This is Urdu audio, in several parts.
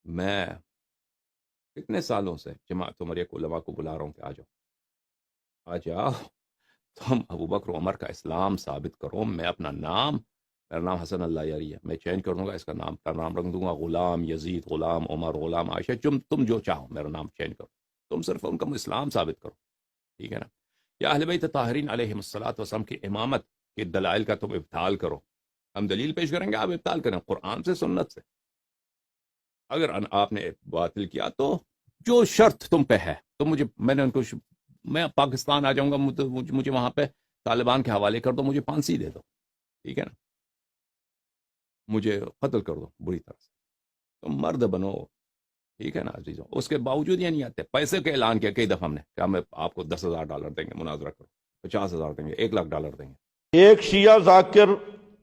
میں کتنے سالوں سے جماعت عمریہ کے علماء کو بلا رہا ہوں کہ آ جاؤ آ جاؤ، تم ابو بکر عمر کا اسلام ثابت کرو، میں اپنا نام، میرا نام حسن اللہ یاری ہے، میں چینج کر دوں گا، اس کا نام رکھ دوں گا غلام یزید، غلام عمر، غلام عائشہ، تم جو چاہو میرا نام چینج کرو، تم صرف ان کا اسلام ثابت کرو، ٹھیک ہے نا؟ یا اہل بیت طاہرین علیہم الصلوۃ والسلام کی امامت کے دلائل کا تم ابطال کرو، ہم دلیل پیش کریں گے، آپ ابطال کریں قرآن سے سنت سے، اگر آپ نے باطل کیا تو جو شرط تم پہ ہے تو میں نے ان کو میں پاکستان آ جاؤں گا، مجھے وہاں پہ طالبان کے حوالے کر دو، مجھے پھانسی دے دو، ٹھیک ہے نا، مجھے قتل کر دو بری طرح سے، تم مرد بنو، ٹھیک ہے نا عزیزوں، اس کے باوجود یہ نہیں آتے، پیسے کا اعلان کیا کئی دفعہ ہم نے کہ ہم آپ کو $10,000 دیں گے، مناظرہ کرو، $50,000 دیں گے، $1,00,000 دیں گے۔ ایک شیعہ ذاکر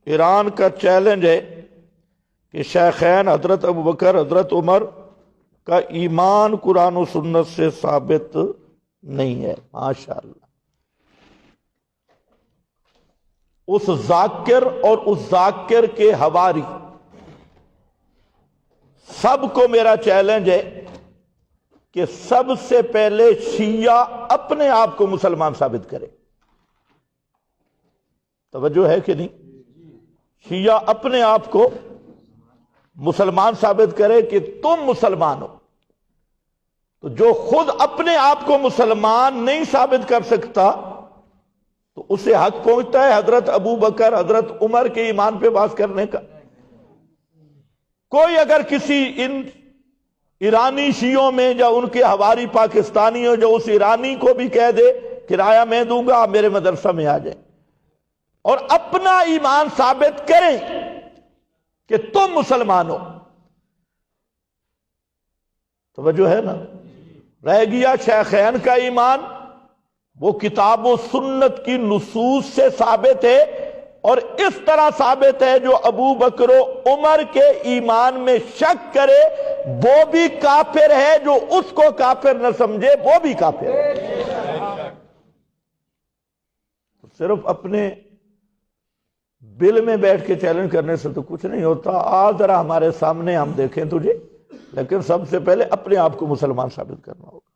ایران کا چیلنج ہے کہ شیخین حضرت ابوبکر حضرت عمر کا ایمان قرآن و سنت سے ثابت نہیں ہے۔ ماشاءاللہ، اس ذاکر اور اس ذاکر کے حواری سب کو میرا چیلنج ہے کہ سب سے پہلے شیعہ اپنے آپ کو مسلمان ثابت کرے۔ توجہ ہے کہ نہیں؟ شیعہ اپنے آپ کو مسلمان ثابت کرے کہ تم مسلمان ہو، تو جو خود اپنے آپ کو مسلمان نہیں ثابت کر سکتا تو اسے حق پہنچتا ہے حضرت ابو بکر حضرت عمر کے ایمان پہ بات کرنے کا۔ کوئی اگر کسی ان ایرانی شیعوں میں یا ان کے حواری پاکستانی ہو جو اس ایرانی کو بھی کہہ دے کرایہ میں دوں گا آپ میرے مدرسہ میں آ جائیں اور اپنا ایمان ثابت کریں کہ تم مسلمان ہو، توجہ ہے نا؟ رہ گیا شیخین کا ایمان، وہ کتاب و سنت کی نصوص سے ثابت ہے اور اس طرح ثابت ہے جو ابو بکر و عمر کے ایمان میں شک کرے وہ بھی کافر ہے، جو اس کو کافر نہ سمجھے وہ بھی کافر ہے۔ صرف اپنے بل میں بیٹھ کے چیلنج کرنے سے تو کچھ نہیں ہوتا، آ ذرا ہمارے سامنے ہم دیکھیں تجھے، لیکن سب سے پہلے اپنے آپ کو مسلمان ثابت کرنا ہوگا۔